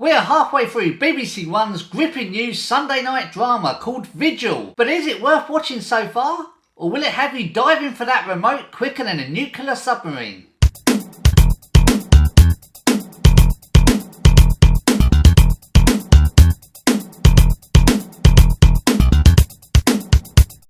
We are halfway through BBC One's gripping new Sunday night drama called Vigil. But is it worth watching so far? Or will it have you diving for that remote quicker than a nuclear submarine?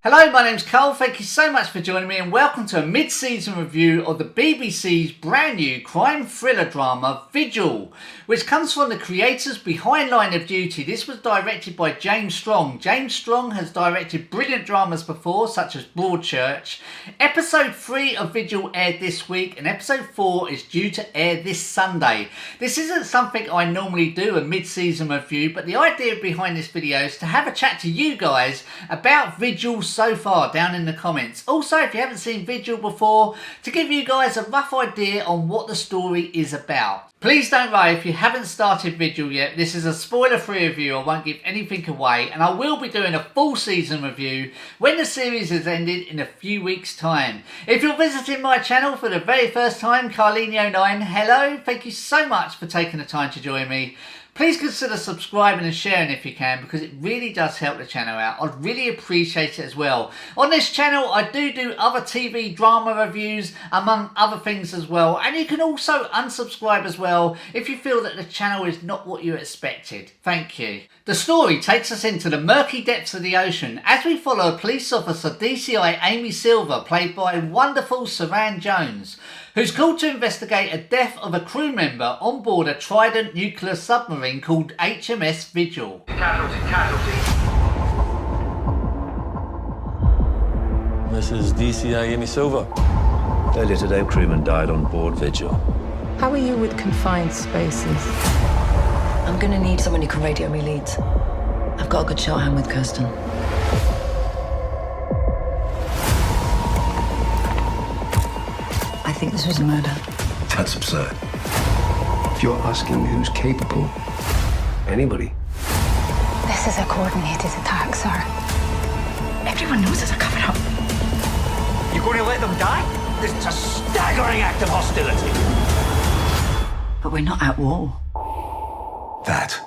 Hello, my name's Carl. Thank you so much for joining me and welcome to a mid-season review of the BBC's brand new crime thriller drama Vigil, which comes from the creators behind Line of Duty. This was directed by James Strong. James Strong has directed brilliant dramas before, such as Broadchurch. Episode 3 of Vigil aired this week and episode 4 is due to air this Sunday. This isn't something I normally do, a mid-season review, but the idea behind this video is to have a chat to you guys about Vigil so far down in the comments. Also, if you haven't seen Vigil before, to give you guys a rough idea on what the story is about. Please don't worry if you haven't started Vigil yet. This is a spoiler-free review. I won't give anything away, and I will be doing a full season review when the series has ended in a few weeks' time. If you're visiting my channel for the very first time, Carlinio9, hello. Thank you so much for taking the time to join me. Please consider subscribing and sharing if you can, because it really does help the channel out. I'd really appreciate it as well. On this channel I do other TV drama reviews among other things as well, and you can also unsubscribe as well if you feel that the channel is not what you expected. Thank you. The story takes us into the murky depths of the ocean as we follow police officer DCI Amy Silver, played by wonderful Saran Jones, who's called to investigate a death of a crew member on board a Trident nuclear submarine called HMS Vigil. Casualty. This is DCI Amy Silver. Earlier today, crewman died on board Vigil. How are you with confined spaces? I'm gonna need someone who can radio me leads. I've got a good shorthand with Kirsten. I think this was a murder. That's absurd. If you're asking who's capable, anybody. This is a coordinated attack, sir. Everyone knows there's a cover-up. You're going to let them die? This is a staggering act of hostility. But we're not at war. That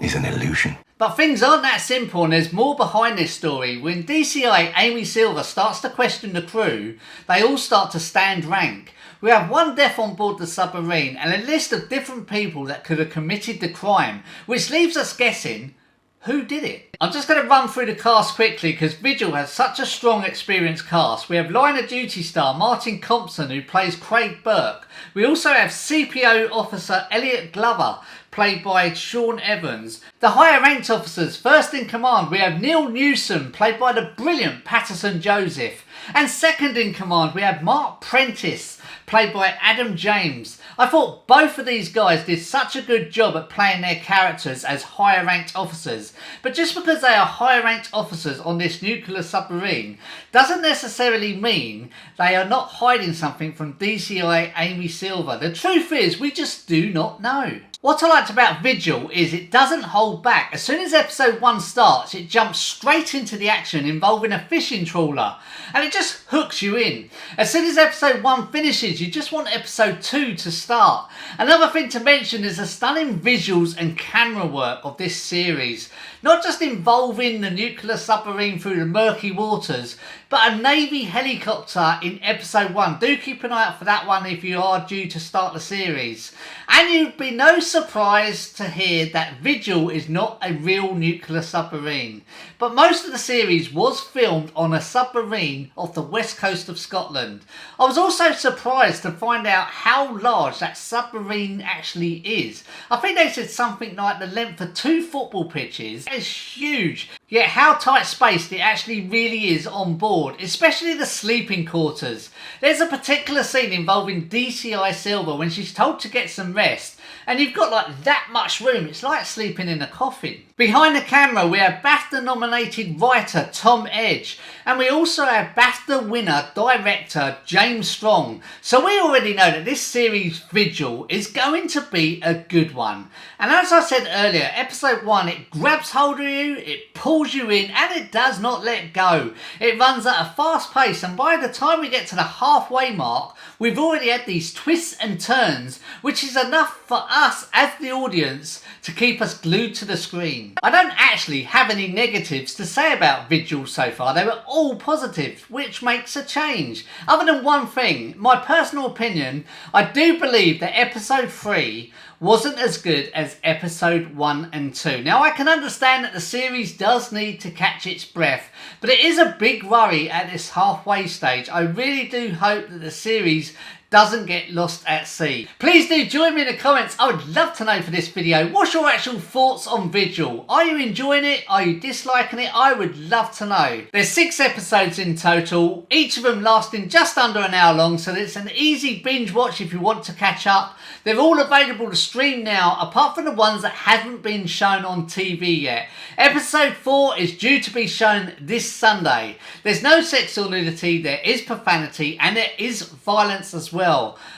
is an illusion. But things aren't that simple, and there's more behind this story. When DCI Amy Silver starts to question the crew, they all start to stand rank. We have one death on board the submarine and a list of different people that could have committed the crime, which leaves us guessing who did it. I'm just going to run through the cast quickly because Vigil has such a strong, experienced cast. We have Line of Duty star Martin Compson, who plays Craig Burke. We also have CPO officer Elliot Glover, played by Sean Evans. The higher ranked officers, first in command, we have Neil Newsom, played by the brilliant Patterson Joseph. And second in command, we have Mark Prentice, played by Adam James. I thought both of these guys did such a good job at playing their characters as higher ranked officers. But just because they are higher ranked officers on this nuclear submarine doesn't necessarily mean they are not hiding something from DCI Amy Silver. The truth is, we just do not know. What I liked about Vigil is it doesn't hold back. As soon as episode 1 starts, it jumps straight into the action involving a fishing trawler, and it just hooks you in. As soon as episode 1 finishes, you just want episode 2 to start. Another thing to mention is the stunning visuals and camera work of this series. Not just involving the nuclear submarine through the murky waters, but a Navy helicopter in episode 1. Do keep an eye out for that one if you are due to start the series. And you'd be no surprise to hear that Vigil is not a real nuclear submarine. But most of the series was filmed on a submarine off the west coast of Scotland. I was also surprised to find out how large that submarine actually is. I think they said something like the length of 2 football pitches. It's huge. Yet how tight spaced it actually really is on board, especially the sleeping quarters. There's a particular scene involving DCI Silver when she's told to get some rest, and you've got like that much room. It's like sleeping in a coffin. Behind the camera, we have BAFTA-nominated writer Tom Edge, and we also have BAFTA winner director James Strong. So we already know that this series Vigil is going to be a good one. And as I said earlier, episode 1, it grabs hold of you, it pulls you in, and it does not let go. It runs at a fast pace, and by the time we get to the halfway mark, we've already had these twists and turns, which is enough for us as the audience to keep us glued to the screen. I don't actually have any negatives to say about Vigil so far. They were all positive, which makes a change. Other than one thing, my personal opinion, I do believe that episode 3 wasn't as good as episode 1 and 2. Now I can understand that the series does need to catch its breath, but it is a big worry at this halfway stage. I really do hope that the series doesn't get lost at sea. Please do join me in the comments. I would love to know for this video, what's your actual thoughts on Vigil? Are you enjoying it? Are you disliking it? I would love to know. There's 6 episodes in total, each of them lasting just under an hour long, so it's an easy binge watch if you want to catch up. They're all available to stream now, apart from the ones that haven't been shown on TV yet. Episode 4 is due to be shown this Sunday. There's no sex or nudity, there is profanity, and there is violence as well.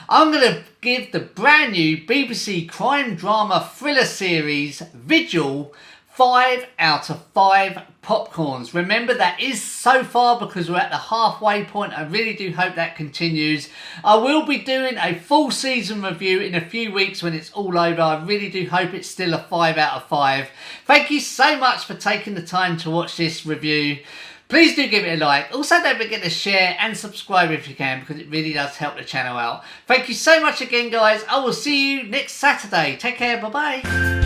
I'm going to give the brand new BBC crime drama thriller series Vigil 5 out of 5 popcorns. Remember, that is so far because we're at the halfway point. I really do hope that continues. I will be doing a full season review in a few weeks when it's all over. I really do hope it's still a 5 out of 5. Thank you so much for taking the time to watch this review. Please do give it a like. Also, don't forget to share and subscribe if you can, because it really does help the channel out. Thank you so much again, guys. I will see you next Saturday. Take care. Bye-bye.